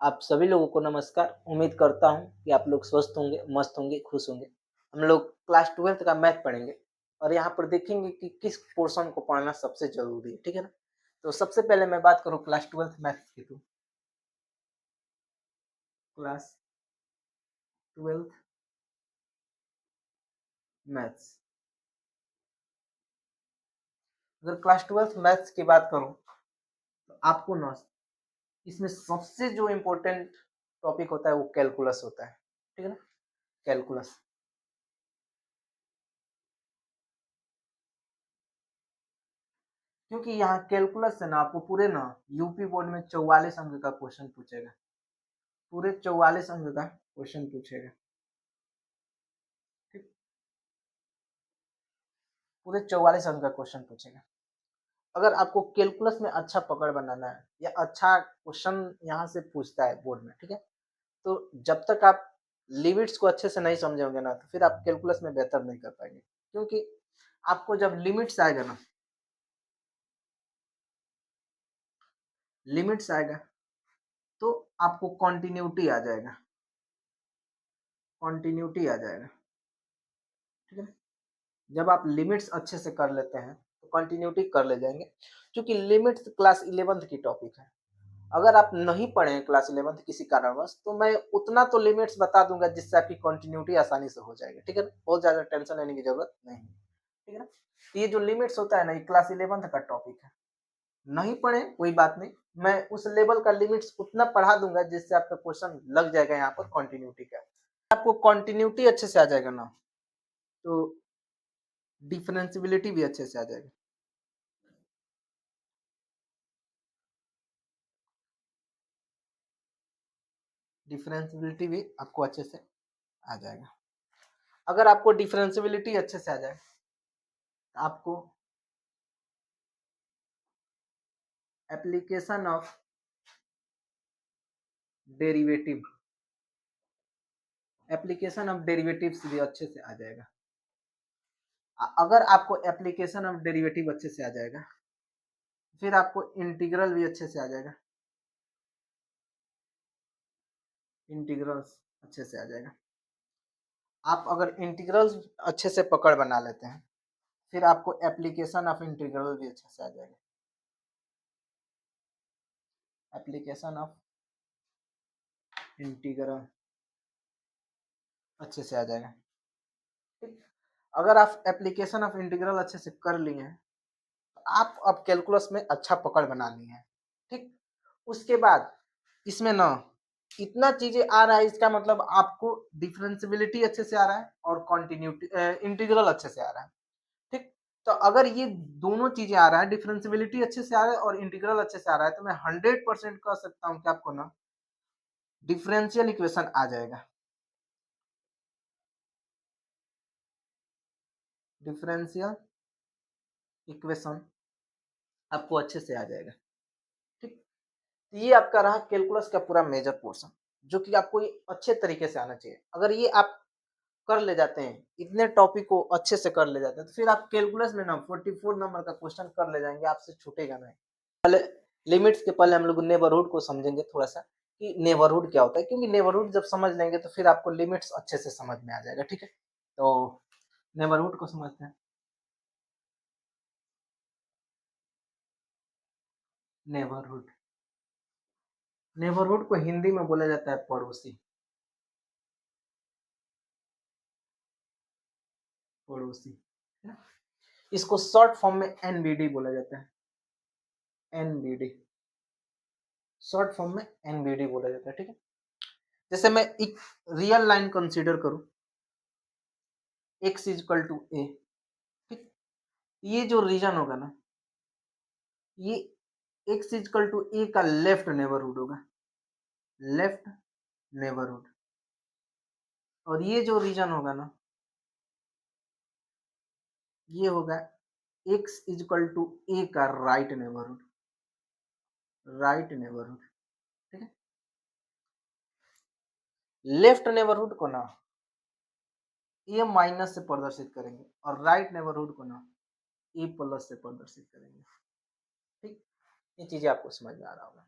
आप सभी लोगों को नमस्कार। उम्मीद करता हूँ कि आप लोग स्वस्थ होंगे, मस्त होंगे, खुश होंगे। हम लोग क्लास 12th का मैथ पढ़ेंगे और यहाँ पर देखेंगे कि किस पोर्शन को पढ़ना सबसे ज़रूरी है, ठीक है ना? तो सबसे पहले मैं बात करूँ क्लास 12th मैथ्स की, तो क्लास 12th मैथ्स, अगर क्लास 12th मैथ्स की बात करूँ तो आपको ना इसमें सबसे जो इम्पोर्टेंट टॉपिक होता है वो कैलकुलस होता है, ठीक है ना? कैलकुलस। क्योंकि यहाँ कैलकुलस से ना आपको पूरे ना यूपी बोर्ड में 44 अंक का क्वेश्चन पूछेगा, पूरे 44 अंक का क्वेश्चन पूछेगा, ठीक? पूरे 44 अंक का क्वेश्चन पूछेगा। अगर आपको कैलकुलस में अच्छा पकड़ बनाना है या अच्छा क्वेश्चन यहाँ से पूछता है बोर्ड में, ठीक है, तो जब तक आप लिमिट्स को अच्छे से नहीं समझोगे ना तो फिर आप कैलकुलस में बेहतर नहीं कर पाएंगे। क्योंकि आपको जब लिमिट्स आएगा ना, लिमिट्स आएगा तो आपको कॉन्टिन्यूटी आ जाएगा, कॉन्टिन्यूटी आ जाएगा, ठीक है। जब आप लिमिट्स अच्छे से कर लेते हैं तो कंटिन्यूटी कर ले जाएंगे। क्योंकि लिमिट्स क्लास 11th की टॉपिक है। अगर आप नहीं पढ़े हैं क्लास 11th किसी कारणवश तो मैं उतना तो लिमिट्स बता दूंगा जिससे आपकी कंटिन्यूटी आसानी से हो जाएगी, ठीक है ना? बहुत ज्यादा टेंशन लेने की जरूरत नहीं है, ठीक है ना? तो ये जो लिमिट्स होता है ना, ये क्लास 11th का टॉपिक है। नहीं पढ़े कोई बात नहीं, मैं उस लेवल का लिमिट्स उतना पढ़ा दूंगा जिससे आपका क्वेश्चन लग जाएगा यहाँ पर कंटिन्यूटी का। आपको कंटिन्यूटी अच्छे से आ जाएगा ना तो डिफरेंशिबिलिटी भी अच्छे से आ जाएगा। डिफरेंशिबिलिटी भी आपको अच्छे से आ जाएगा। अगर आपको डिफरेंशिबिलिटी अच्छे से आ जाए तो आपको application of derivative, application of derivatives भी अच्छे से आ जाएगा। अगर आपको एप्लीकेशन ऑफ डेरिवेटिव अच्छे से आ जाएगा फिर आपको इंटीग्रल भी अच्छे से आ जाएगा, इंटीग्रल्स अच्छे से आ जाएगा। आप अगर इंटीग्रल्स अच्छे से पकड़ बना लेते हैं फिर आपको एप्लीकेशन ऑफ इंटीग्रल भी अच्छे से आ जाएगा, एप्लीकेशन ऑफ इंटीग्रल अच्छे से आ जाएगा, ठीक। अगर आप एप्लीकेशन ऑफ इंटीग्रल अच्छे से कर लिए हैं तो आप अब कैलकुलस में अच्छा पकड़ बना लिए हैं, ठीक। उसके बाद इसमें ना इतना चीजें आ रहा है, इसका मतलब आपको डिफरेंशिबिलिटी अच्छे से आ रहा है और कॉन्टिन्यूटी इंटीग्रल अच्छे से आ रहा है, ठीक। तो अगर ये दोनों चीजें आ रहा है, डिफरेंशिबिलिटी अच्छे से आ रहा है और इंटीग्रल अच्छे से आ रहा है, तो मैं 100% कह सकता हूँ कि आपको ना डिफरेंशियल इक्वेशन आ जाएगा, डिफरेंशियल इक्वेशन आपको अच्छे से आ जाएगा, ठीक। तो ये आपका रहा कैलकुलस का पूरा मेजर पोर्शन जो कि आपको ये अच्छे तरीके से आना चाहिए। अगर ये आप कर ले जाते हैं, इतने टॉपिक को अच्छे से कर ले जाते हैं, तो फिर आप कैलकुलस में ना 44 नंबर का क्वेश्चन कर ले जाएंगे, आपसे छूटेगा नहीं। पहले लिमिट्स के पहले हम लोग नेबरहुड को समझेंगे थोड़ा सा कि नेबरहुड क्या होता है। क्योंकि नेबरहुड जब समझ लेंगे तो फिर आपको लिमिट्स अच्छे से समझ में आ जाएगा, ठीक है। तो नेबरहुड को समझते हैं। नेबरहुड, नेबरहुड को हिंदी में बोला जाता है पड़ोसी, पड़ोसी, है ना? इसको शॉर्ट फॉर्म में एनबीडी बोला जाता है, एनबीडी, शॉर्ट फॉर्म में एनबीडी बोला जाता है, ठीक है। जैसे मैं एक रियल लाइन कंसीडर करूं, x इक्वल टू ए, ठीक। ये जो रीजन होगा ना, ये x इक्वल टू ए का लेफ्ट नेबरहुड होगा, लेफ्ट नेबरहुड। और ये जो रीजन होगा ना, ये होगा x इक्वल टू ए का राइट नेबरहुड, राइट नेबरहुड, ठीक है। लेफ्ट नेबरहुड को ना ए माइनस से प्रदर्शित करेंगे और राइट नेबरहुड को ना ए प्लस से प्रदर्शित करेंगे, ठीक। ये चीजें आपको समझ में आ रहा होगा।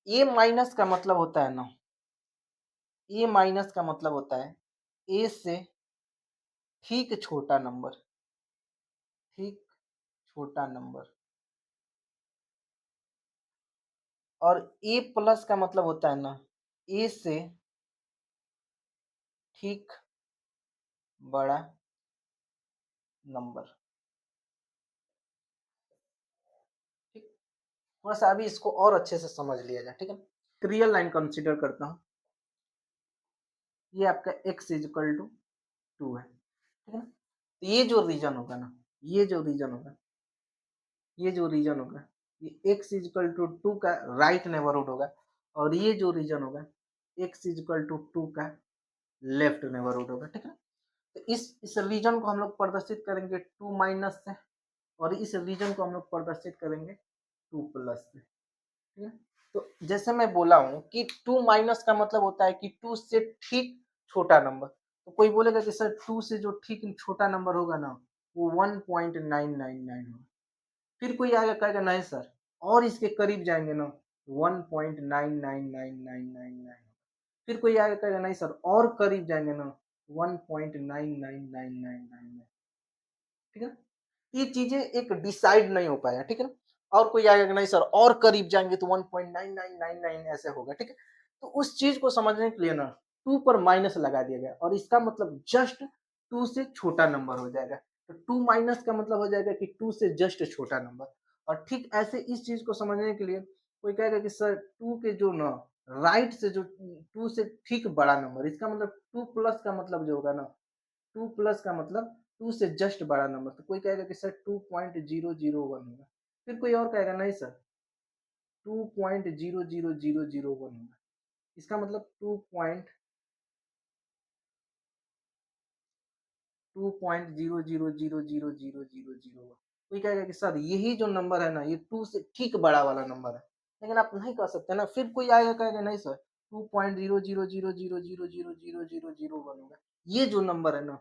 ए माइनस का मतलब होता है ना, ए माइनस का मतलब होता है ए से ठीक छोटा नंबर, ठीक छोटा नंबर। और ए प्लस का मतलब होता है ना, ए से ठीक बड़ा नंबर। ठीक, थोड़ा सा अभी इसको और अच्छे से समझ लिया जाए, ठीक है। रियल लाइन कंसीडर करता हूँ, ये आपका x इज इक्वल टू 2 है, ठीक है ना। तो ये जो रीजन होगा ना, ये जो रीजन होगा, ये जो रीजन होगा, ये x इज इक्वल टू 2 का राइट नेबरहुड होगा, और ये जो रीजन होगा x इज इक्वल टू 2 का लेफ्ट नेबरहुड होगा, ठीक है। तो इस रीजन को हम लोग प्रदर्शित करेंगे 2 माइनस से, और इस रीजन को हम लोग प्रदर्शित करेंगे 2 प्लस से, ठीक है। तो जैसे मैं बोला हूँ कि 2 माइनस का मतलब होता है कि 2 से ठीक छोटा नंबर। तो कोई बोलेगा कि सर 2 से जो ठीक छोटा नंबर होगा ना, वो 1.999 होगा। फिर कोई आगे कहेगा नहीं सर, और इसके करीब जाएंगे ना, 1.999999। फिर कोई आगे कहेगा नहीं सर, और करीब जाएंगे ना, 1.99999। ठीक है, ये चीजें एक डिसाइड नहीं हो पाया, ठीक है ना। और कोई आएगा नहीं सर, और करीब जाएंगे तो 1.9999 ऐसे होगा, ठीक है। तो उस चीज को समझने के लिए ना 2 पर माइनस लगा दिया गया, और इसका मतलब जस्ट 2 से छोटा नंबर हो जाएगा। तो 2 माइनस का मतलब हो जाएगा कि 2 से जस्ट छोटा नंबर। और ठीक ऐसे इस चीज को समझने के लिए कोई कहेगा कि सर 2 के जो ना राइट से जो 2 से ठीक बड़ा नंबर, इसका मतलब 2 प्लस का मतलब जो होगा ना, 2 प्लस का मतलब 2 से जस्ट बड़ा नंबर। तो कोई कहेगा कि सर 2.0001 होगा। फिर कोई और कहेगा नहीं सर 2.00001 होगा। इसका मतलब 2.0000000 होगा। कोई कहेगा कि सर यही जो नंबर है ना, ये 2 से ठीक बड़ा वाला नंबर है। लेकिन आप नहीं कह सकते ना। फिर कोई आएगा कहेगा नहीं सर 2.00000000001 होगा। ये जो नंबर है ना,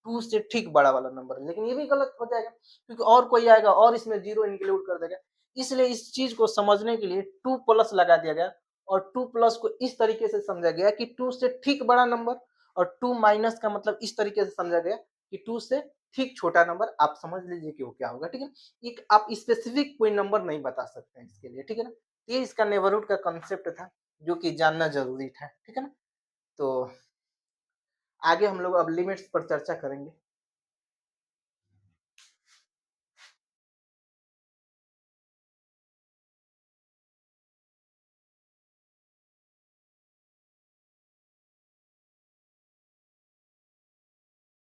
2 से ठीक बड़ा वाला नंबर है। लेकिन ये भी गलत हो जाएगा, क्योंकि और कोई आएगा और इसमें 0 इंक्लूड कर देगा। इसलिए इस चीज को समझने के लिए 2 प्लस लगा दिया गया, और 2 प्लस को इस तरीके से समझा गया कि 2 से ठीक बड़ा नंबर, और 2 माइनस का मतलब इस तरीके से समझा गया कि 2 से ठीक छोटा नंबर। आप समझ लीजिए कि वो क्या होगा, ठीक है। एक आप स्पेसिफिक कोई नंबर नहीं बता सकते हैं इसके लिए, ठीक है ना। ये इसका नेबरहुड का कंसेप्ट था, जो कि जानना जरूरी था, ठीक है ना। तो आगे हम लोग अब लिमिट्स पर चर्चा करेंगे।